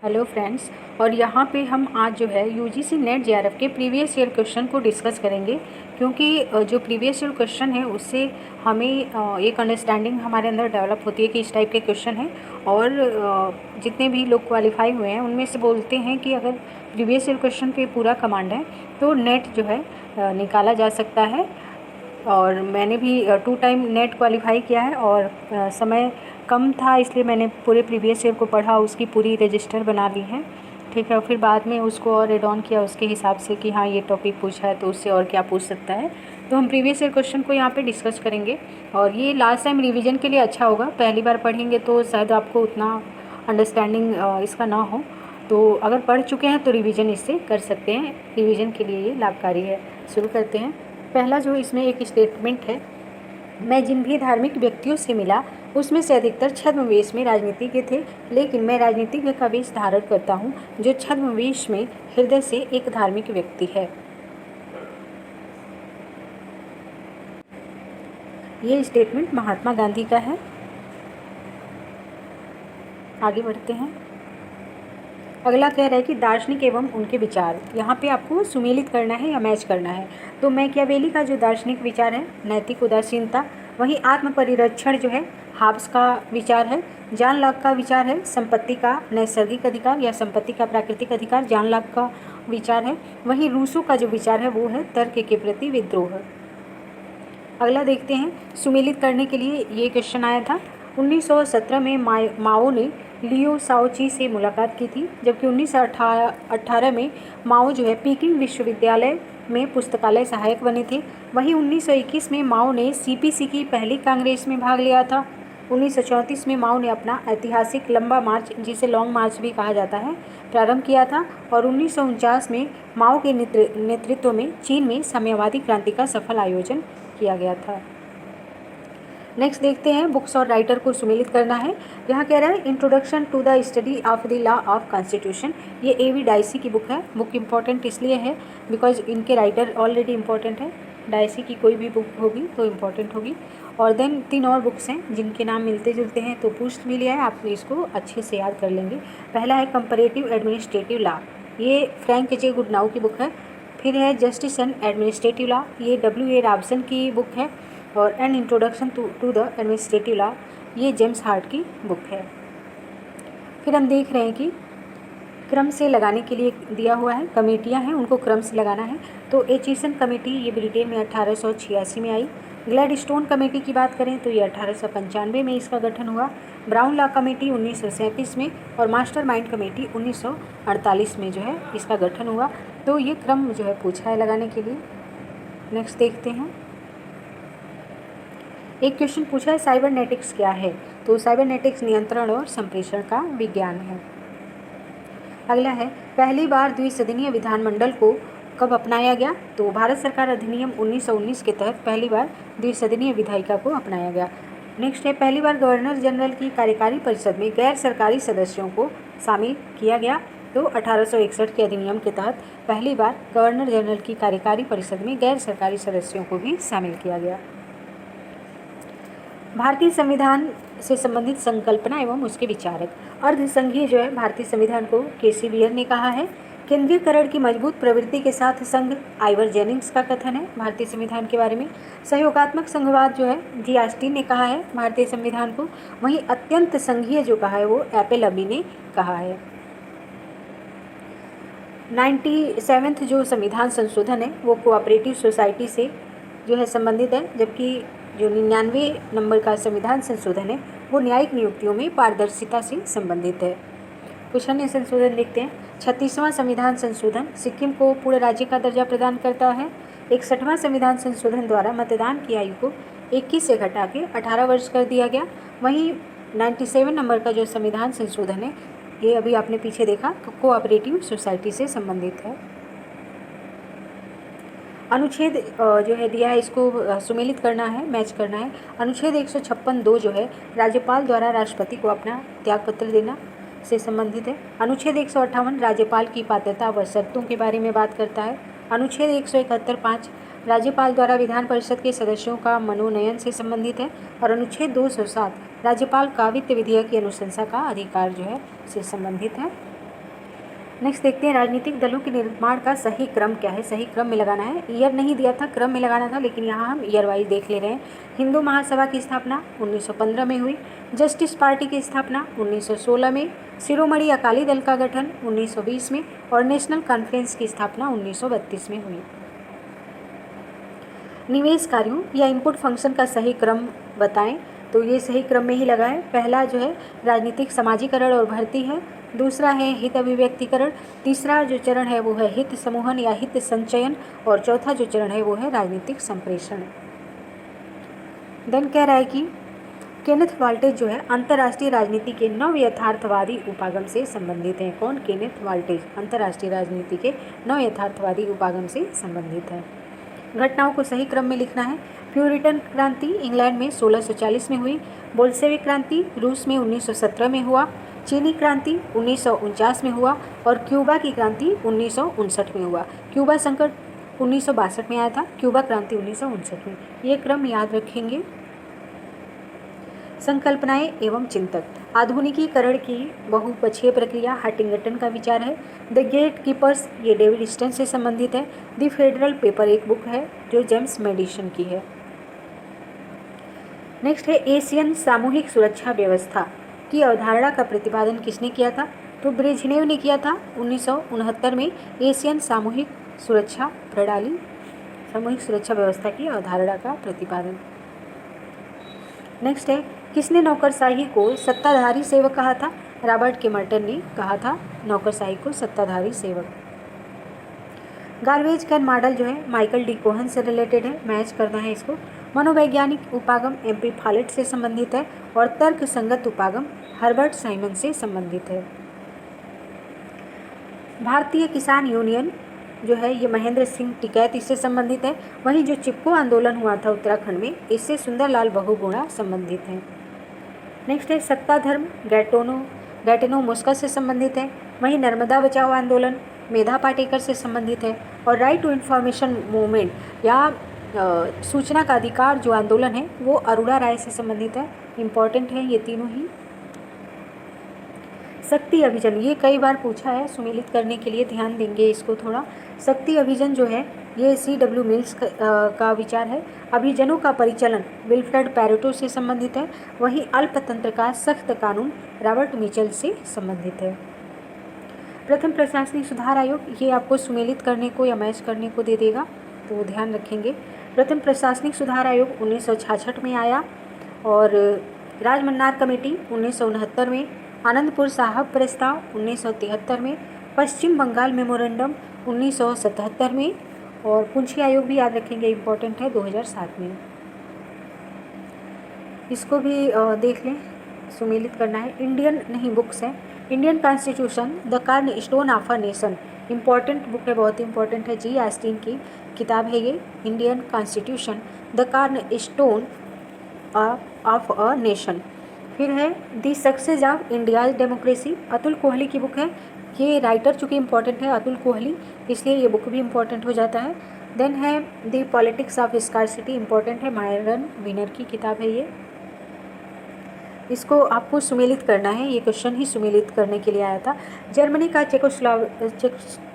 Hello friends. और यहाँ पे हम आज जो है यूजीसी नेट जेआरएफ के प्रीवियस ईयर क्वेश्चन को डिस्कस करेंगे, क्योंकि जो प्रीवियस ईयर क्वेश्चन है उससे हमें एक अंडरस्टैंडिंग हमारे अंदर डेवलप होती है कि इस टाइप के क्वेश्चन हैं। और जितने भी लोग क्वालिफाई हुए हैं उनमें से बोलते हैं कि अगर प्रीवियस ईयर क्वेश्चन पे पूरा कमांड है तो नेट जो है निकाला जा सकता है। और मैंने भी 2 टाइम नेट क्वालिफाई किया है और समय कम था, इसलिए मैंने पूरे प्रीवियस ईयर को पढ़ा, उसकी पूरी रजिस्टर बना ली है। ठीक है, और फिर बाद में उसको और एड ऑन किया उसके हिसाब से कि हाँ ये टॉपिक पूछा है तो उससे और क्या पूछ सकता है। तो हम प्रीवियस ईयर क्वेश्चन को यहाँ पे डिस्कस करेंगे और ये लास्ट टाइम रिवीजन के लिए अच्छा होगा। पहली बार पढ़ेंगे तो शायद आपको उतना अंडरस्टैंडिंग इसका ना हो, तो अगर पढ़ चुके हैं तो रिवीजन इससे कर सकते हैं। रिवीजन के लिए ये लाभकारी है। शुरू करते हैं। पहला जो इसमें एक स्टेटमेंट है, मैं जिन भी धार्मिक व्यक्तियों से मिला उसमें से अधिकतर छद्मवेश में राजनीतिज्ञ थे, लेकिन मैं राजनीतिज्ञ का वेश धारण करता हूँ जो छद्मवेश में हृदय से एक धार्मिक व्यक्ति है। ये स्टेटमेंट महात्मा गांधी का है। आगे बढ़ते हैं। अगला कह रहा है कि दार्शनिक एवं उनके विचार। यहाँ पे आपको सुमेलित करना है या मैच करना है। तो मैकियावेली का जो दार्शनिक विचार है नैतिक उदासीनता, वहीं आत्म परिरक्षण जो है हाब्स का विचार है। जॉन लॉक का विचार है संपत्ति का नैसर्गिक अधिकार या संपत्ति का प्राकृतिक अधिकार, जॉन लॉक का विचार है। वहीं रूसो का जो विचार है वो है तर्क के प्रति विद्रोह। अगला देखते हैं। सुमेलित करने के लिए ये क्वेश्चन आया था। 1917 में माओ ने लियो शाओची से मुलाकात की थी, जबकि 1918 में माओ जो है पीकिंग विश्वविद्यालय में पुस्तकालय सहायक बने थे। वहीं 1921 में माओ ने सीपीसी की पहली कांग्रेस में भाग लिया था। 1934 में माओ ने अपना ऐतिहासिक लंबा मार्च, जिसे लॉन्ग मार्च भी कहा जाता है, प्रारंभ किया था। और 1949 में माओ के नेतृत्व में चीन में साम्यवादी क्रांति का सफल आयोजन किया गया था। नेक्स्ट देखते हैं। बुक्स और राइटर को सुमेलित करना है। यहाँ कह रहा है introduction to the study of the law of constitution. ये ए.वी. डाइसी की बुक है। बुक इम्पॉर्टेंट इसलिए है बिकॉज इनके राइटर ऑलरेडी इम्पॉर्टेंट है। डाइसी की कोई भी बुक होगी तो इम्पॉर्टेंट होगी। और देन 3 और बुक्स हैं जिनके नाम मिलते जुलते हैं, तो पूछ भी लिया है, आप इसको अच्छे से याद कर लेंगे। पहला है कंपैरेटिव एडमिनिस्ट्रेटिव लॉ, ये फ्रैंक जे गुडनाउ की बुक है। फिर है जस्टिस एंड एडमिनिस्ट्रेटिव लॉ, ये W.A. रॉबसन की बुक है। और an introduction to the administrative law, ये जेम्स हार्ट की बुक है। फिर हम देख रहे हैं कि क्रम से लगाने के लिए दिया हुआ है, कमेटियां हैं उनको क्रम से लगाना है। तो एचिसन कमेटी ये ब्रिटेन में 1886 में आई। ग्लैडस्टोन कमेटी की बात करें तो ये 1895 में इसका गठन हुआ। ब्राउन लॉ कमेटी 1937 में और मास्टर माइंड कमेटी 1948 में जो है इसका गठन हुआ। तो ये क्रम जो है पूछा है लगाने के लिए। नेक्स्ट देखते हैं। एक क्वेश्चन पूछा है साइबरनेटिक्स क्या है। तो साइबरनेटिक्स नियंत्रण और संप्रेषण का विज्ञान है। अगला है पहली बार द्विसदनीय विधानमंडल को कब अपनाया गया। तो भारत सरकार अधिनियम 1919 के तहत पहली बार द्विसदनीय विधायिका को अपनाया गया। नेक्स्ट है पहली बार गवर्नर जनरल की कार्यकारी परिषद में गैर सरकारी सदस्यों को शामिल किया गया। तो 1861 के अधिनियम के तहत पहली बार गवर्नर जनरल की कार्यकारी परिषद में गैर सरकारी सदस्यों को भी शामिल किया गया। भारतीय संविधान से संबंधित संकल्पना एवं उसके विचारक। अर्धसंघीय जो है भारतीय संविधान को के.सी. बियर ने कहा है। केंद्रीयकरण की मजबूत प्रवृत्ति के साथ संघ, आइवर जेनिंग्स का कथन है भारतीय संविधान के बारे में। सहयोगात्मक संघवाद जो है जी ऑस्टिन ने कहा है भारतीय संविधान को। वहीं अत्यंत संघीय जो कहा है वो एपेल अबी ने कहा है। 97वां जो संविधान संशोधन है वो कोऑपरेटिव सोसाइटी से जो है संबंधित है, जबकि जो 99 नंबर का संविधान संशोधन है वो न्यायिक नियुक्तियों में पारदर्शिता से संबंधित है। कुछ अन्य संशोधन देखते हैं। 36वां संविधान संशोधन सिक्किम को पूर्ण राज्य का दर्जा प्रदान करता है। 61वां संविधान संशोधन द्वारा मतदान की आयु को 21 से घटा के 18 वर्ष कर दिया गया। वहीं 97 नंबर का जो संविधान संशोधन है ये अभी आपने पीछे देखा कोऑपरेटिव सोसाइटी से संबंधित है। अनुच्छेद जो है दिया है, इसको सुमेलित करना है, मैच करना है। अनुच्छेद 156(2) जो है राज्यपाल द्वारा राष्ट्रपति को अपना त्यागपत्र देना से संबंधित है। अनुच्छेद 158 राज्यपाल की पात्रता व शर्तों के बारे में बात करता है। अनुच्छेद 171(5) राज्यपाल द्वारा विधान परिषद के सदस्यों का मनोनयन से संबंधित है। और अनुच्छेद 207 राज्यपाल का वित्त विधेयक की अनुशंसा का अधिकार जो है से संबंधित है। नेक्स्ट देखते हैं राजनीतिक दलों के निर्माण का सही क्रम क्या है। सही क्रम में लगाना है, ईयर नहीं दिया था, क्रम में लगाना था, लेकिन यहाँ हम ईयर वाइज देख ले रहे हैं। हिंदू महासभा की स्थापना 1915 में हुई। जस्टिस पार्टी की स्थापना 1916 में। शिरोमणि अकाली दल का गठन 1920 में और नेशनल कॉन्फ्रेंस की स्थापना 1932 में हुई। निवेश कार्यों या इनपुट फंक्शन का सही क्रम बताएं, तो ये सही क्रम में ही लगा है। पहला जो है राजनीतिक समाजीकरण और भर्ती है, दूसरा है हित अभिव्यक्तिकरण, तीसरा जो चरण है वो है हित समूहन या हित संचयन, और चौथा जो चरण है वो है राजनीतिक संप्रेषण। देन कह रहा है कि केनेथ वाल्टेज जो है अंतर्राष्ट्रीय राजनीति के नव यथार्थवादी उपागम से संबंधित हैं। कौन? केनेथ वाल्टेज अंतर्राष्ट्रीय राजनीति के नव यथार्थवादी उपागम से संबंधित है। घटनाओं को सही क्रम में लिखना है। प्यूरिटन क्रांति इंग्लैंड में 1640 में हुई। बोल्शेविक क्रांति रूस में 1917 में हुआ। चीनी क्रांति 1949 में हुआ और क्यूबा की क्रांति 1959 में हुआ। क्यूबा संकट 1962 में आया था, क्यूबा क्रांति 1959 में। ये क्रम याद रखेंगे। संकल्पनाएं एवं चिंतक। आधुनिकीकरण की बहुपक्षीय प्रक्रिया हंटिंगटन का विचार है। द गेट कीपर्स ये डेविड स्टन से संबंधित है। द फेडरल पेपर एक बुक है जो जेम्स मेडिसन की है। नेक्स्ट है एशियन सामूहिक सुरक्षा व्यवस्था की अवधारणा का प्रतिपादन किसने किया था? तो ब्रेजनेव ने किया था 1969 में। एशियन सामूहिक सुरक्षा प्रणाली, सामूहिक सुरक्षा व्यवस्था की अवधारणा का प्रतिपादन। नेक्स्ट है किसने नौकरशाही को सत्ताधारी सेवक कहा था? रॉबर्ट के मर्टन ने कहा था नौकरशाही को सत्ताधारी सेवक। गार्बेज कैन मॉडल जो है माइकल डी कोहन से रिलेटेड है, मैच करना है इसको। मनोवैज्ञानिक उपागम एमपी फॉलेट से संबंधित है और तर्क संगत उपागम हर्बर्ट साइमन से संबंधित है। भारतीय किसान यूनियन जो है ये महेंद्र सिंह टिकैत इससे संबंधित है। वहीं जो चिपको आंदोलन हुआ था उत्तराखंड में, इससे सुंदरलाल बहुगुणा संबंधित है। नेक्स्ट है सत्ता धर्म गैटिनो मुस्का से संबंधित है। वहीं नर्मदा बचाओ आंदोलन मेधा पाटेकर से संबंधित है और राइट टू इन्फॉर्मेशन मूवमेंट या सूचना का अधिकार जो आंदोलन है वो अरोड़ा राय से संबंधित है। इम्पॉर्टेंट है ये तीनों ही। शक्ति अभियान ये कई बार पूछा है, सुमेलित करने के लिए ध्यान देंगे इसको थोड़ा। शक्ति अभियान जो है ये C.W. मिल्स का विचार है। अभियानों का परिचालन विल्फ्रेड पैरेटो से संबंधित है। वहीं अल्पतंत्र का सख्त कानून रॉबर्ट मिचेल से संबंधित है। प्रथम प्रशासनिक सुधार आयोग ये आपको सुमेलित करने को या मैच करने को दे देगा, तो ध्यान रखेंगे। प्रथम प्रशासनिक सुधार आयोग 1966 में आया और राजमन्नार कमेटी 1969 में, आनंदपुर साहब प्रस्ताव 1973 में, पश्चिम बंगाल मेमोरेंडम 1977 में और पूंछी आयोग भी याद रखेंगे, इम्पोर्टेंट है 2007 में। इसको भी देख लें, सुमेलित करना है। इंडियन नहीं बुक्स है। Indian constitution the corn stone of a nation, important book है, बहुत इंपॉर्टेंट है। जी ऑस्टिन की किताब है ये, Indian constitution the corn stone of a nation. फिर है the success of India's democracy, Atul Kohli की बुक है। ये राइटर चूँकि इम्पॉर्टेंट है अतुल कोहली, इसलिए ये बुक भी इम्पॉर्टेंट हो जाता है। देन है the politics of scarcity, important है, मायरन विनर की किताब है ये। इसको आपको सुमेलित करना है, ये क्वेश्चन ही सुमेलित करने के लिए आया था। जर्मनी का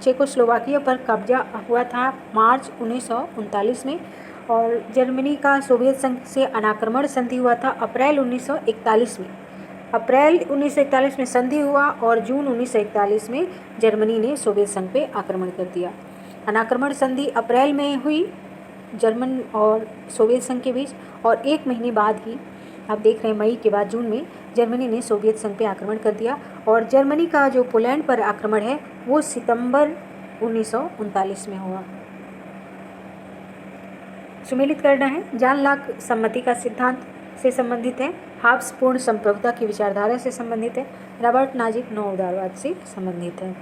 चेकोस्लोवाकिया पर कब्जा हुआ था मार्च 1939 में और जर्मनी का सोवियत संघ से अनाक्रमण संधि हुआ था अप्रैल 1941 में। अप्रैल 1941 में संधि हुआ और जून 1941 में जर्मनी ने सोवियत संघ पे आक्रमण कर दिया। अनाक्रमण संधि अप्रैल में हुई जर्मन और सोवियत संघ के बीच और एक महीने बाद ही, आप देख रहे हैं मई के बाद जून में जर्मनी ने सोवियत संघ पे आक्रमण कर दिया। और जर्मनी का जो पोलैंड पर आक्रमण है वो सितंबर 1939 में हुआ। सुमेलित करना है। जॉन लॉक सम्मति का सिद्धांत से संबंधित है। हाब्स पूर्ण संप्रभुता की विचारधारा से संबंधित है। रॉबर्ट नाजिक नव उदारवाद से संबंधित है।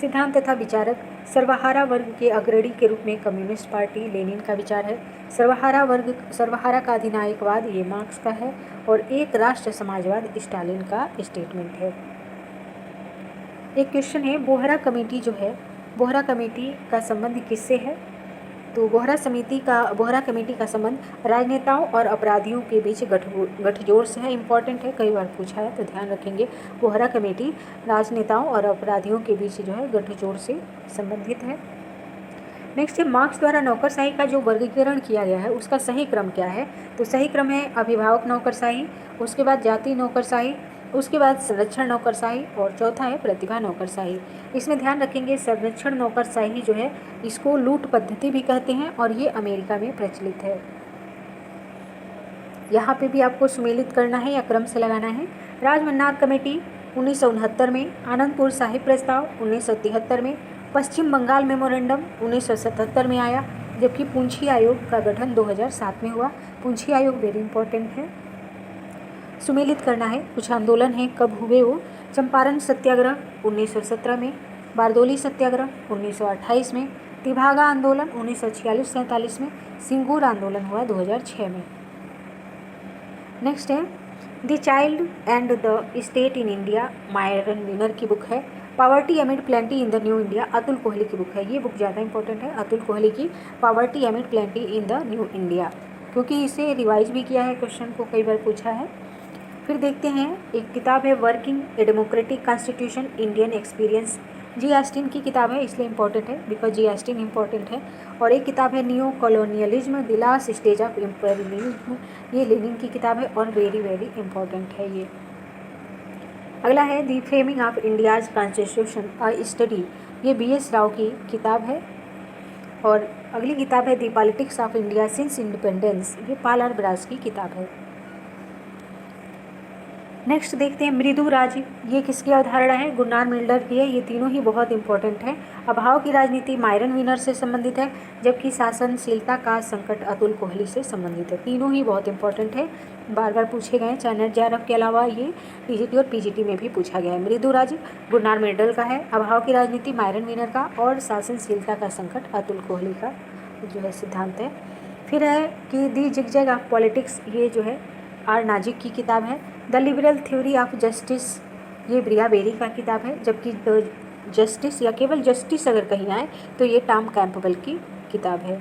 सिद्धांत तथा विचारक सर्वहारा वर्ग के अग्रणी के रूप में कम्युनिस्ट पार्टी लेनिन का विचार है। सर्वहारा का अधिनायकवाद ये मार्क्स का है और एक राष्ट्र समाजवाद स्टालिन का स्टेटमेंट है। एक क्वेश्चन है बोहरा कमेटी जो है, बोहरा कमेटी का संबंध किससे है? तो बोहरा कमेटी का संबंध राजनेताओं और अपराधियों के बीच गठजोड़ से है। इंपॉर्टेंट है, कई बार पूछा है तो ध्यान रखेंगे। बोहरा कमेटी राजनेताओं और अपराधियों के बीच जो है गठजोड़ से संबंधित है। नेक्स्ट है, मार्क्स द्वारा नौकरशाही का जो वर्गीकरण किया गया है उसका सही क्रम क्या है? तो सही क्रम है अभिभावक नौकरशाही, उसके बाद जाति नौकरशाही, उसके बाद संरक्षण नौकरशाही और चौथा है प्रतिभा नौकरशाही। इसमें ध्यान रखेंगे संरक्षण नौकरशाही जो है इसको लूट पद्धति भी कहते हैं और ये अमेरिका में प्रचलित है। यहाँ पे भी आपको सुमेलित करना है या क्रम से लगाना है। राजमन्नार कमेटी 1969 में, आनंदपुर साहिब प्रस्ताव 1973 में, पश्चिम बंगाल मेमोरेंडम 1977 में आया, जबकि पूंछी आयोग का गठन 2007 में हुआ। पूंछी आयोग वेरी इंपॉर्टेंट है, सुमेलित करना है। कुछ आंदोलन हैं, कब हुए वो? चंपारण सत्याग्रह 1917 में, बारदोली सत्याग्रह 1928 में, तिभागा आंदोलन 1946-47 में, सिंगूर आंदोलन हुआ 2006 में। नेक्स्ट है the child and the state in India, Myron Weiner की बुक है। Poverty amid plenty in the new India, Atul Kohli की बुक है। ये बुक ज़्यादा इंपॉर्टेंट है, अतुल कोहली की poverty amid plenty in the new India, क्योंकि इसे रिवाइज भी किया है, क्वेश्चन को कई बार पूछा है। फिर देखते हैं, एक किताब है working a democratic constitution Indian experience, G Austin की किताब है, इसलिए इंपॉर्टेंट है बिकॉज जी ऑस्टिन इंपॉर्टेंट है। और एक किताब है new colonialism the last stage of imperialism, ये लेनिन की किताब है और वेरी वेरी इंपॉर्टेंट है ये। अगला है the framing of India's constitution a study, ये BS राव की किताब है। और अगली किताब है the politics of India since independence, ये पाल आर ब्रास की किताब है। नेक्स्ट देखते हैं मृदु राज, ये किसकी अवधारणा है? गुरनार मिल्डर की है। ये तीनों ही बहुत इंपॉर्टेंट है। अभाव की राजनीति मायरन वीनर से संबंधित है, जबकि शासनशीलता का संकट अतुल कोहली से संबंधित है। तीनों ही बहुत इंपॉर्टेंट है, बार बार पूछे गए, चाहे नेट JRF के अलावा ये TGT और PGT में भी पूछा गया है। मृदु राज गुरनार मिल्डर का है, अभाव की राजनीति मायरन वीनर का और शासनशीलता का संकट अतुल कोहली का जो है सिद्धांत है। फिर है कि दी जिगजैग ऑफ पॉलिटिक्स, ये जो है R नाजिक की किताब है। The liberal theory of justice, ये ब्रिया बेरी का किताब है, जबकि द जस्टिस या केवल जस्टिस अगर कहीं आए तो ये टॉम कैंपबेल की किताब है।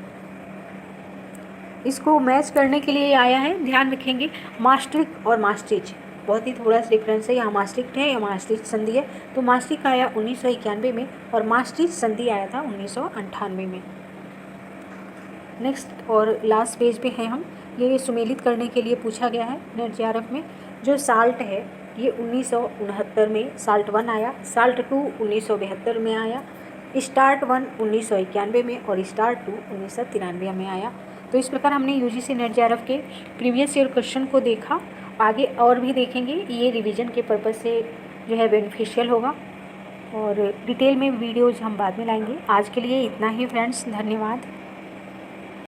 इसको मैच करने के लिए आया है, ध्यान रखेंगे। मास्ट्रिक और मास्ट्रिच बहुत ही थोड़ा सा डिफरेंस है, यहाँ मास्ट्रिक्ट है या मास्ट्रिच संधि है। तो मास्ट्रिक आया 1991 में और मास्ट्रिच संधि आया था 1998 में। नेक्स्ट और लास्ट पेज पे हैं हम, ये सुमेलित करने के लिए पूछा गया है नेट JRF में। जो साल्ट है ये 1969 में साल्ट 1 आया, साल्ट 2 1972 में आया, स्टार्ट 1 1991 में और स्टार्ट 2 1993 में आया। तो इस प्रकार हमने UGC नेट JRF के प्रीवियस ईयर क्वेश्चन को देखा, आगे और भी देखेंगे। ये रिवीजन के पर्पज़ से जो है बेनिफिशियल होगा और डिटेल में वीडियोज़ हम बाद में लाएंगे। आज के लिए इतना ही फ्रेंड्स, धन्यवाद।